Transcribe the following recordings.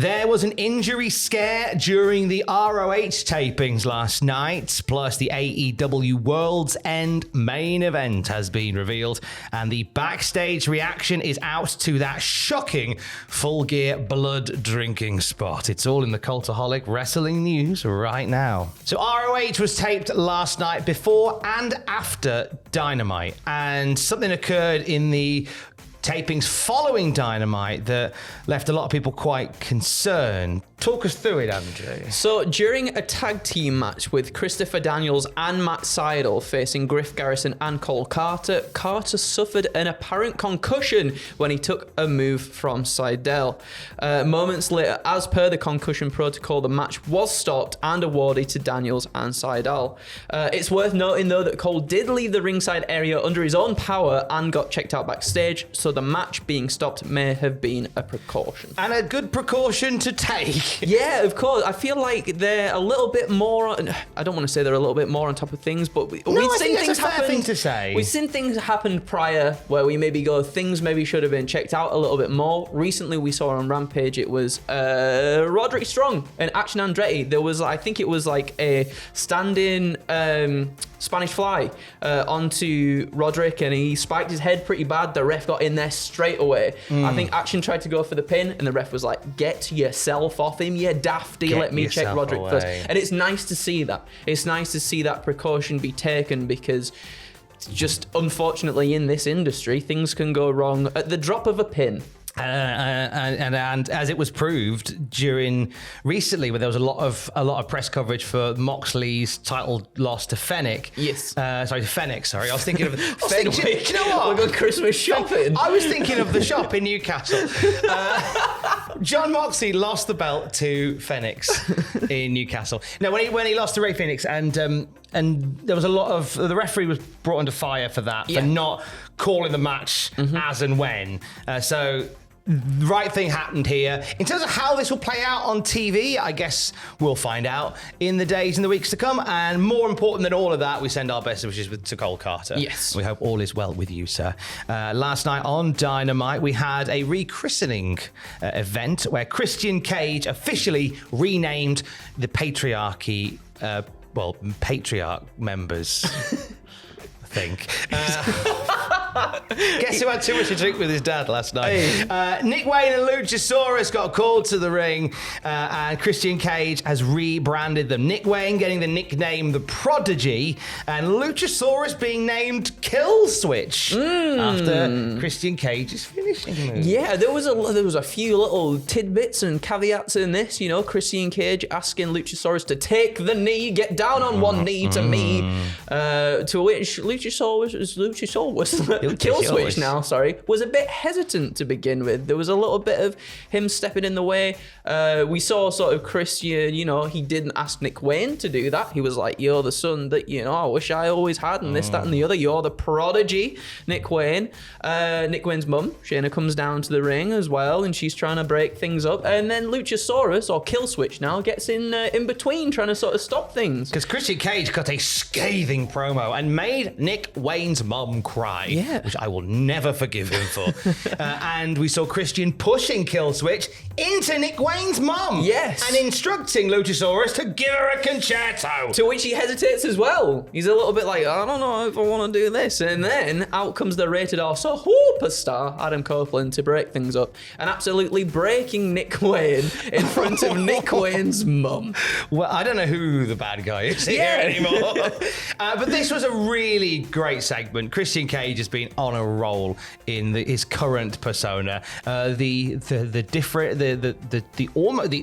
There was an injury scare during the ROH tapings last night, plus the AEW World's End main event has been revealed, and the backstage reaction is out to that shocking Full Gear blood drinking spot. It's all in the Cultaholic wrestling news right now. So ROH was taped last night before and after Dynamite, and something occurred in the tapings following Dynamite that left a lot of people quite concerned. Talk us through it, Andrew. So during a tag team match with Christopher Daniels and Matt Sydal facing Griff Garrison and Cole Carter, Carter suffered an apparent concussion when he took a move from Sydal. Moments later, as per the concussion protocol, the match was stopped and awarded to Daniels and Sydal. It's worth noting though that Cole did leave the ringside area under his own power and got checked out backstage, so the match being stopped may have been a precaution. And a good precaution to take. Yeah, of course. I feel like they're a little bit more. I don't want to say they're a little bit more on top of things, but we've seen things happen. Thing to say. We've seen things happen prior where we maybe go, things maybe should have been checked out a little bit more. Recently, we saw on Rampage it was Roderick Strong and Action Andretti. There was, I think it was like a standing Spanish fly onto Roderick, and he spiked his head pretty bad. The ref got in there straight away. I think Action tried to go for the pin, and the ref was like, "Get yourself off him, you dafty. Let me check Roderick first." And it's nice to see that. It's nice to see that precaution be taken, because just unfortunately in this industry, things can go wrong at the drop of a pin. And as it was proved during recently, where there was a lot of press coverage for Moxley's title loss to Fennec. Yes. Fennec. Sorry, I was thinking of Fenwick. You know what? We're going Christmas shopping. I was thinking of the shop in Newcastle. John Moxley lost the belt to Fenix in Newcastle. Now, when he lost to Ray Phoenix, and there was a lot of the referee was brought under fire for that, for not calling the match as and when. So the right thing happened here. In terms of how this will play out on TV, I guess we'll find out in the days and the weeks to come. And more important than all of that, we send our best wishes to Cole Carter. Yes. We hope all is well with you, sir. Last night on Dynamite, we had a rechristening event where Christian Cage officially renamed the Patriarchy, Patriarch members. I think. Guess who had too much to drink with his dad last night? Hey. Nick Wayne and Luchasaurus got called to the ring, and Christian Cage has rebranded them. Nick Wayne getting the nickname The Prodigy, and Luchasaurus being named Kill Switch after Christian Cage's finishing move. Yeah, there was a few little tidbits and caveats in this. You know, Christian Cage asking Luchasaurus to take the knee, get down on one knee to me, to which Luchasaurus Kill Switch now, was a bit hesitant to begin with. There was a little bit of him stepping in the way. We saw sort of Christian, he didn't ask Nick Wayne to do that. He was like, "You're the son that, I wish I always had, and this, that, and the other. You're the prodigy, Nick Wayne." Nick Wayne's mum, Shayna, comes down to the ring as well, and she's trying to break things up. And then Luchasaurus, or Kill Switch now, gets in between, trying to sort of stop things. Because Christian Cage cut a scathing promo and made Nick Wayne's mum cry, which I will never forgive him for. And we saw Christian pushing Kill Switch into Nick Wayne's mum. Yes. And instructing Luchasaurus to give her a concerto. To which he hesitates as well. He's a little bit like, "I don't know if I want to do this." And then out comes the rated R superstar, Adam Copeland, to break things up. And absolutely breaking Nick Wayne in front of Nick Wayne's mum. Well, I don't know who the bad guy is here anymore. But this was a really great segment. Christian Cage has been on a roll in his current persona. The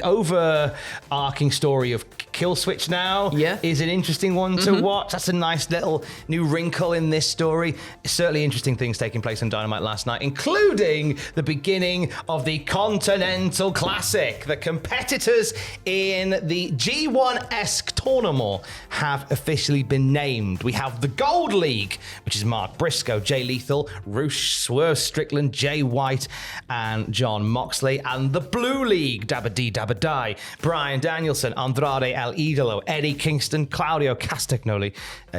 overarching story of Kill Switch now is an interesting one to watch. That's a nice little new wrinkle in this story. Certainly interesting things taking place on Dynamite last night, including the beginning of the Continental Classic. The competitors in the G1-esque tournament have officially been named. We have the Gold League, which is Mark Briscoe, Jay Lethal, Roosh, Swerve Strickland, Jay White, and John Moxley. And the Blue League, Dabba Dee Dabba Die, Bryan Danielson, Andrade El Idolo, Eddie Kingston, Claudio Castagnoli,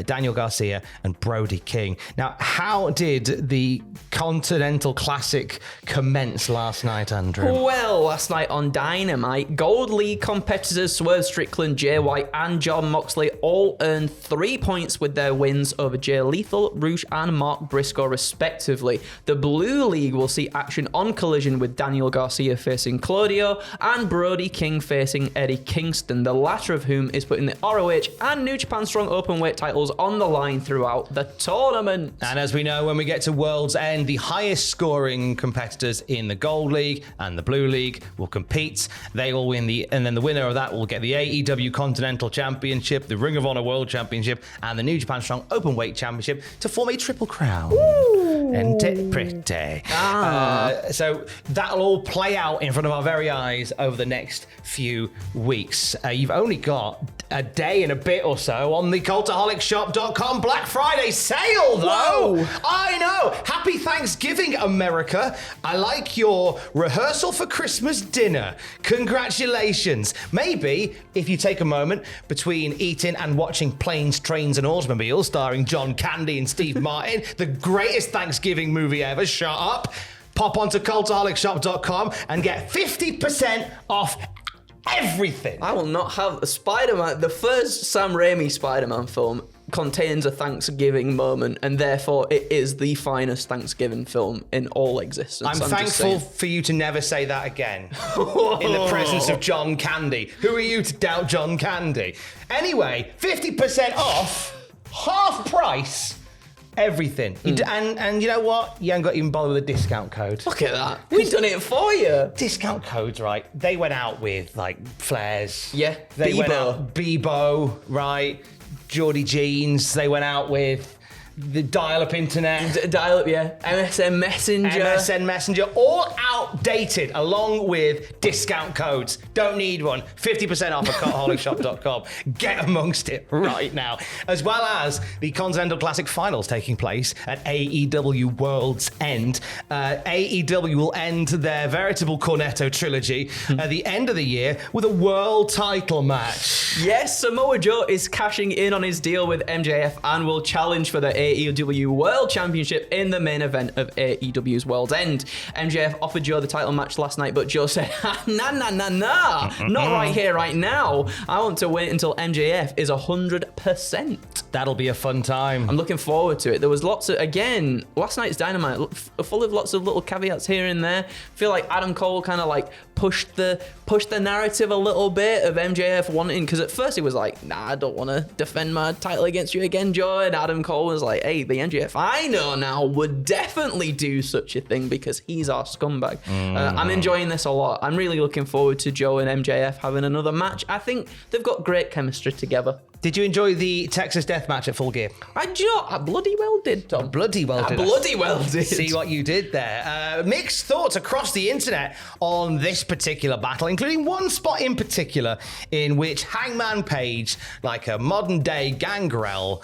Daniel Garcia, and Brody King. Now, how did the Continental Classic commence last night, Andrew? Well, last night on Dynamite, Gold League competitors Swerve Strickland, Jay White, and John Moxley all earned 3 points with their wins over Jay Lethal, Roosh, and Mark Briscoe, respectively. The Blue League will see action on Collision with Daniel Garcia facing Claudio and Brody King facing Eddie Kingston, the latter of whom is putting the ROH and New Japan Strong Openweight titles on the line throughout the tournament. And as we know, when we get to World's End, the highest scoring competitors in the Gold League and the Blue League will compete. They will win and then the winner of that will get the AEW Continental Championship, the Ring of Honor World Championship, and the New Japan Strong Openweight Championship to form a triple crown. Ooh. Isn't it pretty? So that'll all play out in front of our very eyes over the next few weeks. You've only got a day and a bit or so on the cultaholicshop.com Black Friday sale, though. Whoa. I know. Happy Thanksgiving, America. I like your rehearsal for Christmas dinner. Congratulations. Maybe if you take a moment between eating and watching Planes, Trains and Automobiles starring John Candy and Steve Martin, the greatest Thanksgiving movie ever, shut up, pop onto cultaholicshop.com and get 50% off everything. I will not have Spider-Man. The first Sam Raimi Spider-Man film contains a Thanksgiving moment, and therefore it is the finest Thanksgiving film in all existence. I'm thankful for you to never say that again in the presence of John Candy. Who are you to doubt John Candy? Anyway, 50% off, half price, everything. And you know what? You haven't got to even bother with a discount code. Look at that. We've done it for you. Discount codes, right? They went out with like flares. Yeah, They went Bebo. out Bebo, right? Geordie Jeans. They went out with the dial-up internet. Dial-up, yeah. MSN Messenger. All outdated, along with discount codes. Don't need one. 50% off at cultaholicshop.com. Get amongst it right now. As well as the Continental Classic Finals taking place at AEW World's End. AEW will end their veritable Cornetto trilogy at the end of the year with a world title match. Yes, Samoa Joe is cashing in on his deal with MJF and will challenge for the AEW World Championship in the main event of AEW's World's End. MJF offered Joe the title match last night, but Joe said, nah, not right here, right now. I want to wait until MJF is 100%. That'll be a fun time. I'm looking forward to it. There was lots of, again, last night's Dynamite, full of lots of little caveats here and there. I feel like Adam Cole kind of like pushed the narrative a little bit of MJF wanting, because at first he was like, nah, I don't want to defend my title against you again, Joe. And Adam Cole was like, hey, the MJF I know now would definitely do such a thing because he's our scumbag. I'm enjoying this a lot. I'm really looking forward to Joe and MJF having another match. I think they've got great chemistry together. Did you enjoy the Texas Death Match at Full Gear? I bloody well did, Tom. Bloody well did. Bloody well did. See what you did there. Mixed thoughts across the internet on this particular battle, including one spot in particular in which Hangman Page, like a modern day Gangrel,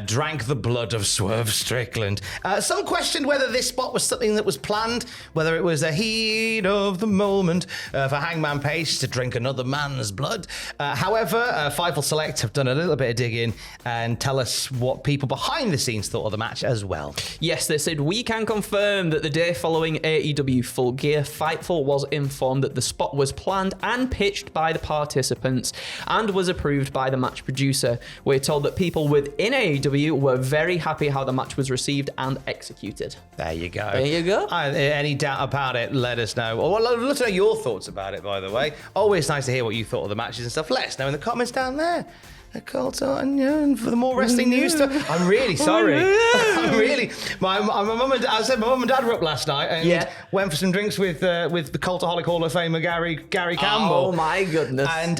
drank the blood of Swerve Strickland. Some questioned whether this spot was something that was planned, whether it was a heat of the moment for Hangman Page to drink another man's blood. However, Fightful Select have done a little bit of digging and tell us what people behind the scenes thought of the match as well. Yes, they said, we can confirm that the day following AEW Full Gear, Fightful was informed that the spot was planned and pitched by the participants and was approved by the match producer. We're told that people within AEW were very happy how the match was received and executed. There you go. There you go. Any doubt about it, let us know. Or I'd love to know your thoughts about it, by the way. Always nice to hear what you thought of the matches and stuff. Let us know in the comments down there. And for the more wrestling news stuff. I'm really sorry. I'm really. My mum and dad, I said my mum and dad were up last night and went for some drinks with the Cultaholic Hall of Famer Gary Campbell. Oh my goodness. And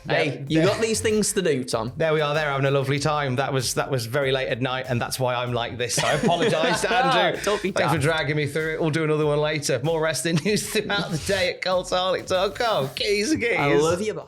hey, you got these things to do, Tom. There we are. They're having a lovely time. That was very late at night, and that's why I'm like this. So I apologise to Andrew. Thanks for dragging me through it. We'll do another one later. More wrestling news throughout the day at cultaholic.com. Keys. I love you. Bye.